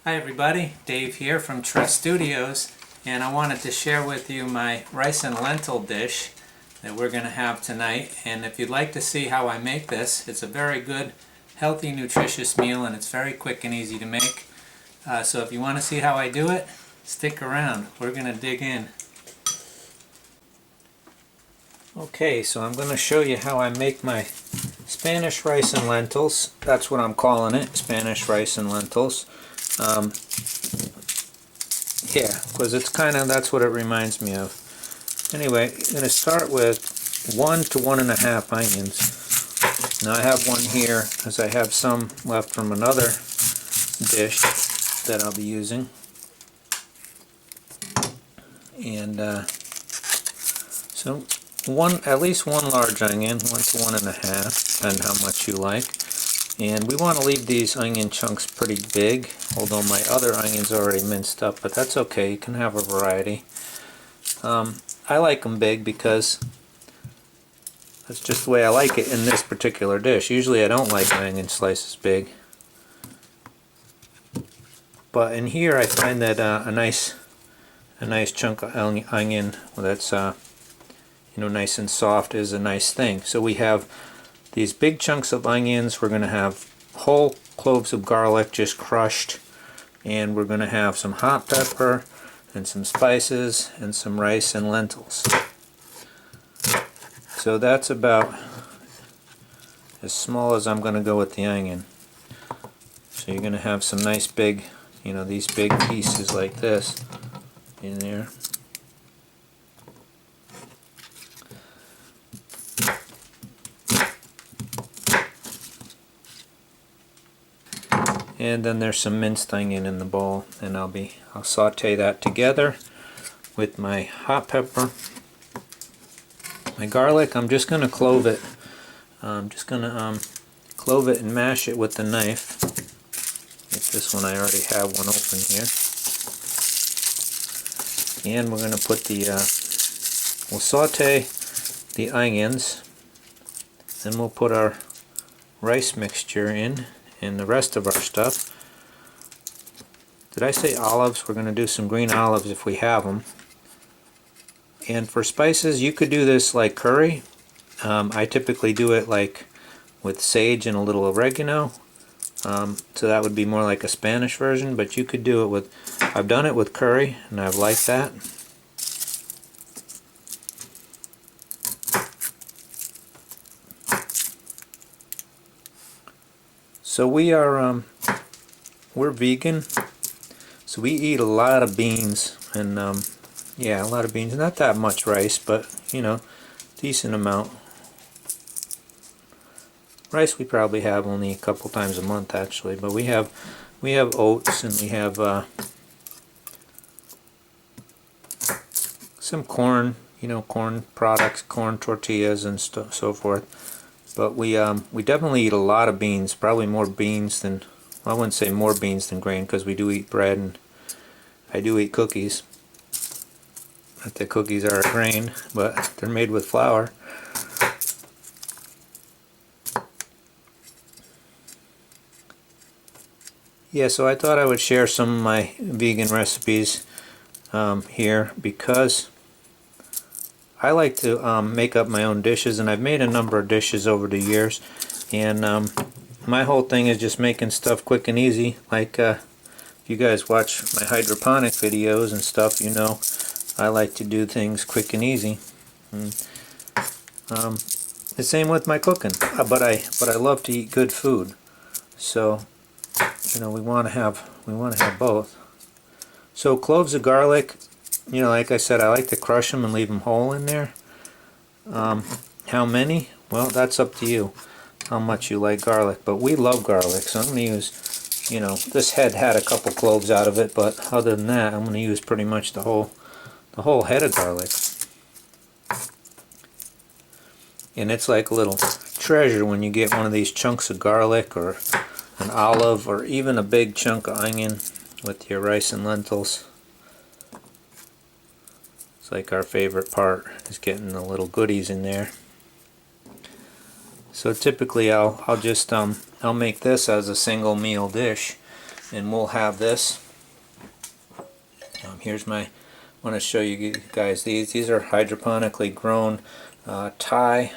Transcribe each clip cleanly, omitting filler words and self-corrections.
Hi everybody, Dave here from Charest Studios, and I wanted to share with you my rice and lentil dish that we're going to have tonight. And if you'd like to see how I make this, it's a very good, healthy, nutritious meal, and it's very quick and easy to make. So if you want to see how I do it, stick around. We're going to dig in. Okay, so I'm going to show you how I make my Spanish rice and lentils. That's what I'm calling it, Spanish rice and lentils. Yeah, because it's that's what it reminds me of. Anyway, I'm going to start with 1 to 1.5 onions. Now I have one here because I have some left from another dish that I'll be using. And so at least one large onion, 1 to 1.5, depending how much you like. And we want to leave these onion chunks pretty big, although my other onion's already minced up, but that's okay, you can have a variety. I like them big because that's just the way I like it in this particular dish. Usually I don't like my onion slices big. But in here I find that a nice chunk of onion that's nice and soft is a nice thing. So we have these big chunks of onions, we're going to have whole cloves of garlic just crushed, and we're going to have some hot pepper and some spices and some rice and lentils. So that's about as small as I'm going to go with the onion. So you're going to have some nice big, these big pieces like this in there. And then there's some minced onion in the bowl, and I'll saute that together with my hot pepper. My garlic, I'm just going to clove it. I'm just going to clove it and mash it with the knife. Like this one, I already have one open here. And we're going to put we'll saute the onions, then we'll put our rice mixture in and the rest of our stuff. Did I say olives? We're going to do some green olives if we have them. And for spices, you could do this like curry. I typically do it like with sage and a little oregano. So that would be more like a Spanish version, but you could do it with, I've done it with curry and I've liked that. So we're vegan, so we eat a lot of beans, and yeah, a lot of beans. Not that much rice, but decent amount. Rice we probably have only a couple times a month actually, but we have oats, and we have some corn, corn products, corn tortillas and so forth. But we definitely eat a lot of beans, probably more beans than, well, I wouldn't say more beans than grain, because we do eat bread and I do eat cookies. Not that cookies are a grain, but they're made with flour. Yeah, so I thought I would share some of my vegan recipes here, because I like to make up my own dishes, and I've made a number of dishes over the years, and my whole thing is just making stuff quick and easy. Like if you guys watch my hydroponic videos and stuff, I like to do things quick and easy. And, the same with my cooking, but I love to eat good food, so we want to have both. So cloves of garlic, like I said, I like to crush them and leave them whole in there. How many? Well, that's up to you, how much you like garlic. But we love garlic, so I'm going to use, this head had a couple cloves out of it, but other than that, I'm going to use pretty much the whole head of garlic. And it's like a little treasure when you get one of these chunks of garlic, or an olive, or even a big chunk of onion with your rice and lentils. It's like our favorite part, is getting the little goodies in there. So typically I'll just I'll make this as a single meal dish, and we'll have this. Here's my, I want to show you guys these. These are hydroponically grown Thai,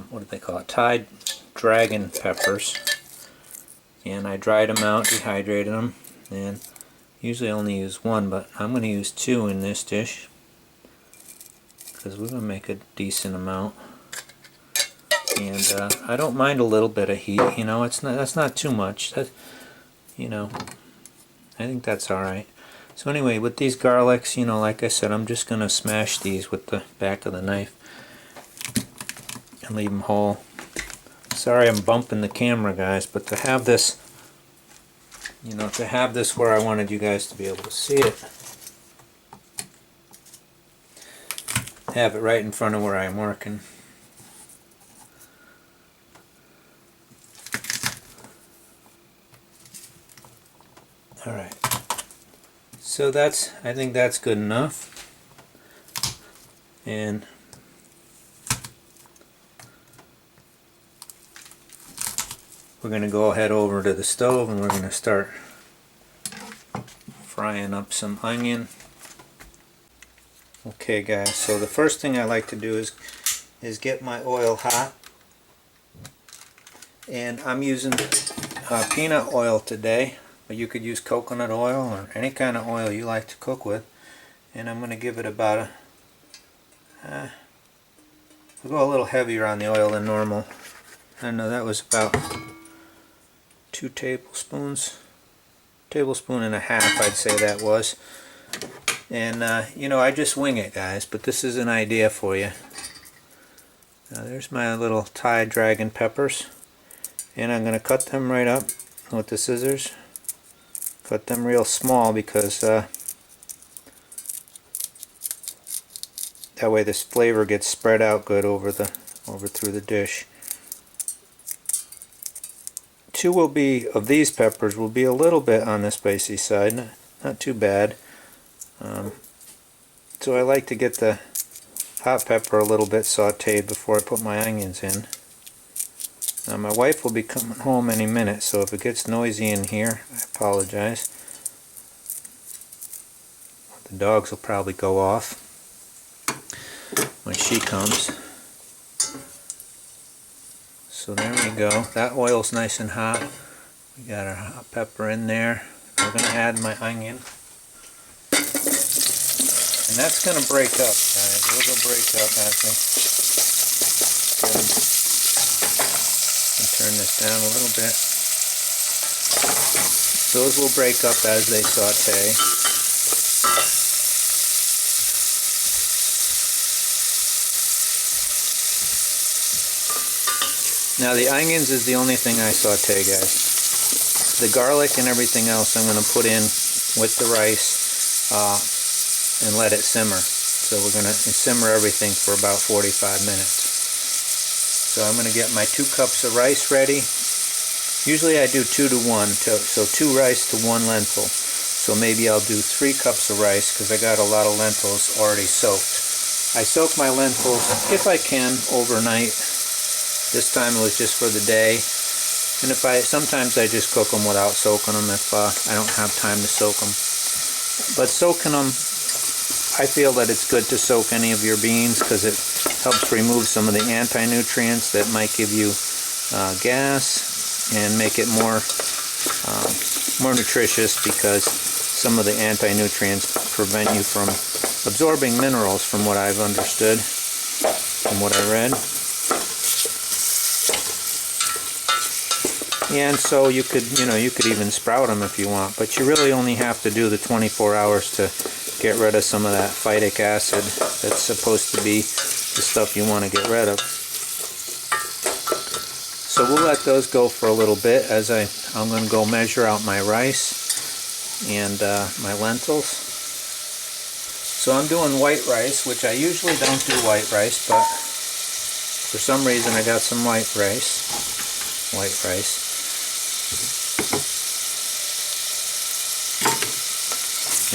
what do they call it? Thai dragon peppers. And I dried them out, dehydrated them, and usually I only use one, but I'm going to use two in this dish because we're going to make a decent amount. And I don't mind a little bit of heat, you know, that's not too much. You know, I think that's alright. So anyway, with these garlics, you know, like I said, I'm just going to smash these with the back of the knife and leave them whole. Sorry I'm bumping the camera, guys, but to have this, you know, to have this where I wanted you guys to be able to see it, have it right in front of where I'm working. Alright, so I think that's good enough. And we're going to go ahead over to the stove and we're going to start frying up some onion. Okay guys, so the first thing I like to do is get my oil hot. And I'm using peanut oil today, but you could use coconut oil or any kind of oil you like to cook with. And I'm going to give it about I'll go a little heavier on the oil than normal. I know that was about 2 tablespoons, tablespoon and a half, I'd say that was. And you know, I just wing it, guys, but this is an idea for you. Now there's my little Thai dragon peppers, and I'm going to cut them right up with the scissors. Cut them real small because that way this flavor gets spread out good over through the dish. 2 of these peppers will be a little bit on the spicy side, not too bad. So I like to get the hot pepper a little bit sauteed before I put my onions in. Now my wife will be coming home any minute, so if it gets noisy in here, I apologize. The dogs will probably go off when she comes. So there we go. That oil's nice and hot. We got our hot pepper in there. We're going to add my onion. And that's going to break up, guys. Those will break up as we turn this down a little bit. Those will break up as they saute. Now the onions is the only thing I saute, guys. The garlic and everything else I'm going to put in with the rice and let it simmer. So we're going to simmer everything for about 45 minutes. So I'm going to get my 2 cups of rice ready. Usually I do 2 to 1, so 2 rice to 1 lentil. So maybe I'll do 3 cups of rice because I got a lot of lentils already soaked. I soak my lentils, if I can, overnight. This time it was just for the day, and sometimes I just cook them without soaking them if I don't have time to soak them. But soaking them, I feel that it's good to soak any of your beans because it helps remove some of the anti-nutrients that might give you gas and make it more nutritious, because some of the anti-nutrients prevent you from absorbing minerals, from what I've understood, from what I read. And so you could even sprout them if you want, but you really only have to do the 24 hours to get rid of some of that phytic acid that's supposed to be the stuff you want to get rid of. So we'll let those go for a little bit as I'm going to go measure out my rice and my lentils. So I'm doing white rice, which I usually don't do white rice, but for some reason I got some white rice.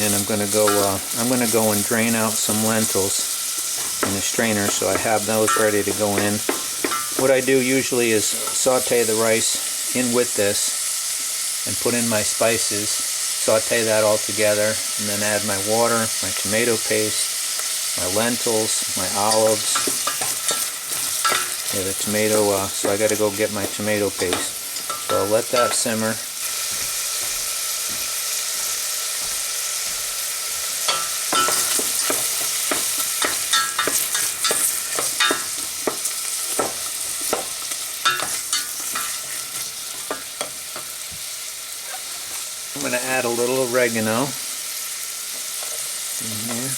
And I'm going to go and drain out some lentils in the strainer, so I have those ready to go in. What I do usually is saute the rice in with this, and put in my spices, saute that all together, and then add my water, my tomato paste, my lentils, my olives. Yeah, the tomato, so I got to go get my tomato paste. So I'll let that simmer. I'm going to add a little oregano in here.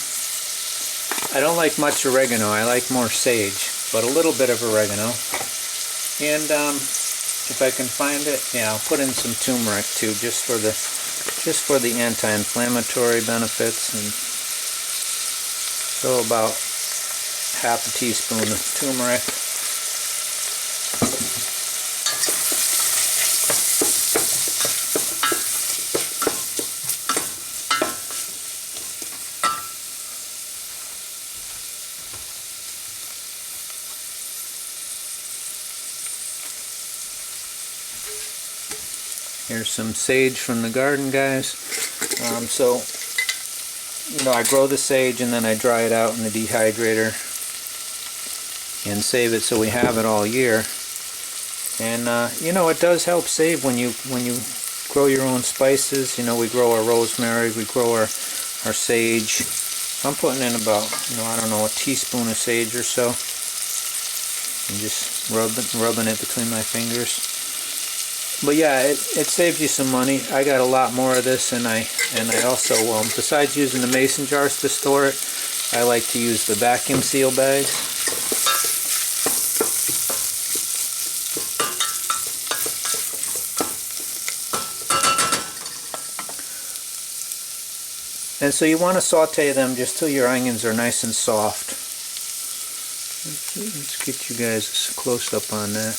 I don't like much oregano, I like more sage, but a little bit of oregano. And if I can find it, yeah, I'll put in some turmeric too, just for the anti-inflammatory benefits. And so about half a teaspoon of turmeric. Here's some sage from the garden, guys. So, you know, I grow the sage and then I dry it out in the dehydrator and save it so we have it all year. And you know, it does help save when you grow your own spices. You know, we grow our rosemary, we grow our sage. I'm putting in about, you know, I don't know, a teaspoon of sage or so. And just rubbing it between my fingers. But yeah, it saves you some money. I got a lot more of this, and I also, besides using the mason jars to store it, I like to use the vacuum seal bags. And so you want to saute them just till your onions are nice and soft. Let's get you guys a close up on that.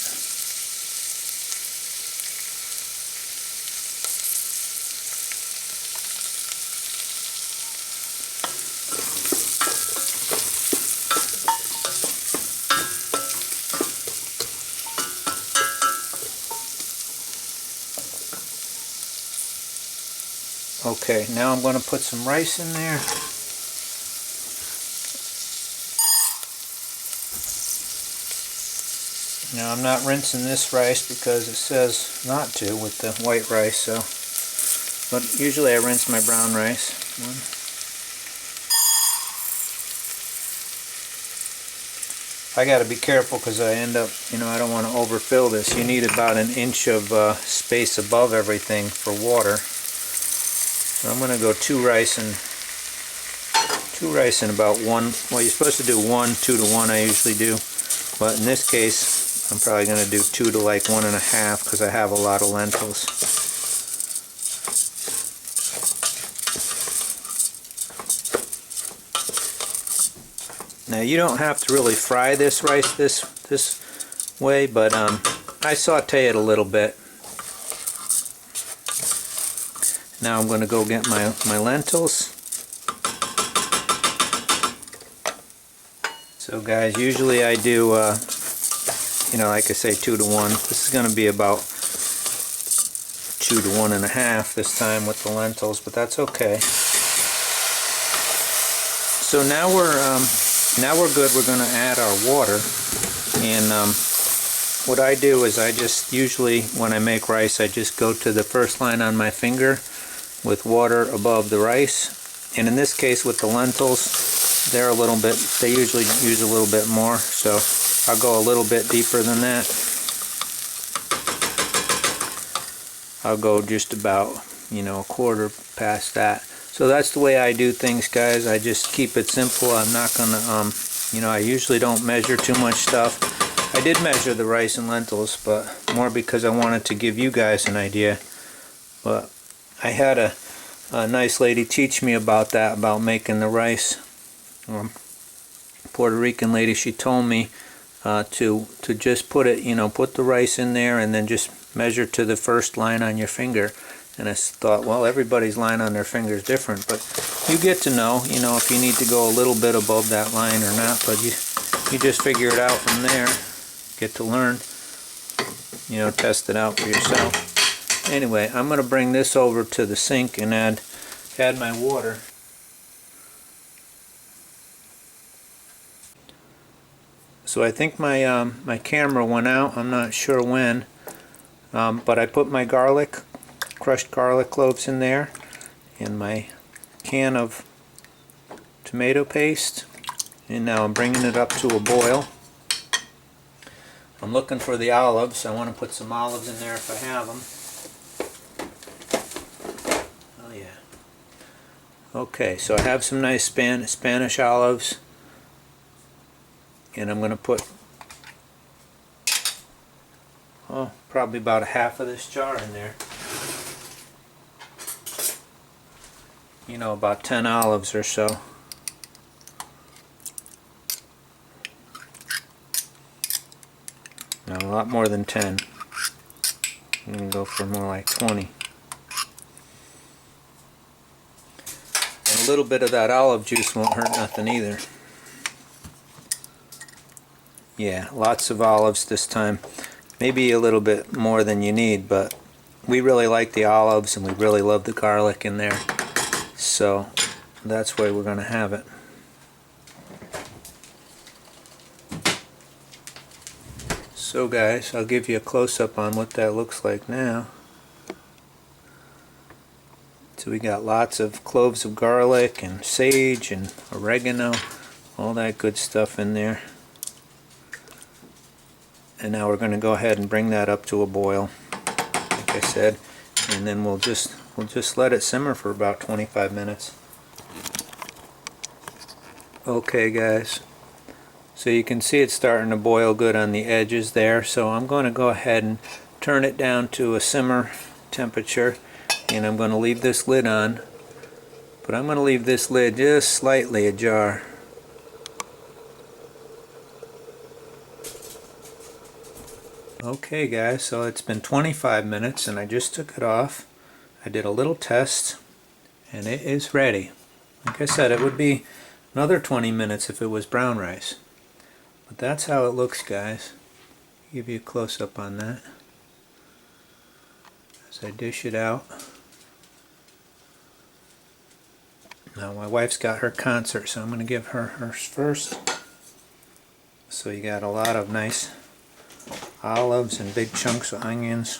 Okay, now I'm going to put some rice in there. Now I'm not rinsing this rice because it says not to with the white rice, so, but usually I rinse my brown rice. I got to be careful because I end up, you know, I don't want to overfill this. You need about an inch of space above everything for water. So I'm going to go two rice and about one. Well, you're supposed to do 2 to 1. I usually do, but in this case I'm probably going to do 2 to like 1.5 because I have a lot of lentils. Now you don't have to really fry this rice this way, but I saute it a little bit. Now I'm going to go get my lentils. So guys, usually I do, you know, like I say, 2 to 1. This is going to be about 2 to 1.5 this time with the lentils, but that's okay. So now we're good. We're going to add our water, and what I do is I just usually, when I make rice, I just go to the first line on my finger with water above the rice. And in this case with the lentils, they're a little bit, they usually use a little bit more, so I'll go a little bit deeper than that. I'll go just about, you know, a quarter past that. So that's the way I do things, guys. I just keep it simple. I'm not gonna, you know, I usually don't measure too much stuff. I did measure the rice and lentils, but more because I wanted to give you guys an idea. But I had a nice lady teach me about that, about making the rice. Puerto Rican lady, she told me to just put it, you know, put the rice in there and then just measure to the first line on your finger. And I thought, well, everybody's line on their finger is different, but you get to know, you know, if you need to go a little bit above that line or not. But you just figure it out from there. Get to learn, you know, test it out for yourself. Anyway, I'm going to bring this over to the sink and add my water. So I think my my camera went out. I'm not sure when, but I put my crushed garlic cloves in there, and my can of tomato paste, and now I'm bringing it up to a boil. I'm looking for the olives. I want to put some olives in there if I have them. Oh yeah. Okay, so I have some nice Spanish olives, and I'm going to put probably about a half of this jar in there. You know, about 10 olives or so. No, a lot more than 10. I'm going to go for more like 20. And a little bit of that olive juice won't hurt nothing either. Yeah, lots of olives this time. Maybe a little bit more than you need, but we really like the olives and we really love the garlic in there. So that's why we're going to have it. So guys, I'll give you a close-up on what that looks like now. So we got lots of cloves of garlic and sage and oregano, all that good stuff in there. And now we're going to go ahead and bring that up to a boil, like I said, and then we'll just let it simmer for about 25 minutes. Okay guys, so you can see it's starting to boil good on the edges there, so I'm going to go ahead and turn it down to a simmer temperature, and I'm going to leave this lid on, but I'm going to leave this lid just slightly ajar. Okay guys, so it's been 25 minutes and I just took it off. I did a little test and it is ready. Like I said, it would be another 20 minutes if it was brown rice. But that's how it looks, guys. Give you a close-up on that as I dish it out. Now my wife's got her concert, so I'm going to give her hers first. So you got a lot of nice olives and big chunks of onions.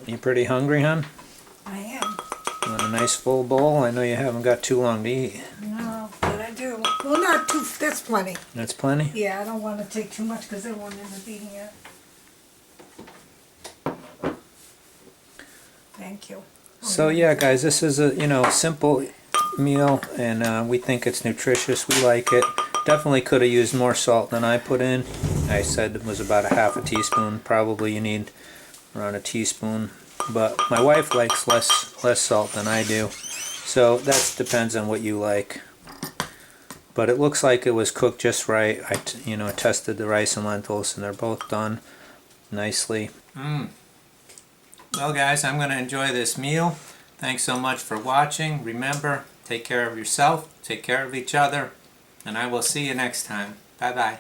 You pretty hungry, hon? I am. You want a nice full bowl? I know you haven't got too long to eat. No, but I do. Well, not too. That's plenty. That's plenty? Yeah, I don't want to take too much because I won't end up eating it. Thank you. So yeah, guys, this is a simple meal, and we think it's nutritious. We like it. Definitely could have used more salt than I put in. I said it was about a half a teaspoon. Probably you need around a teaspoon, but my wife likes less salt than I do. So that depends on what you like. But it looks like it was cooked just right. I tested the rice and lentils, and they're both done nicely. Well guys, I'm going to enjoy this meal. Thanks so much for watching. Remember, take care of yourself, take care of each other, and I will see you next time. Bye bye.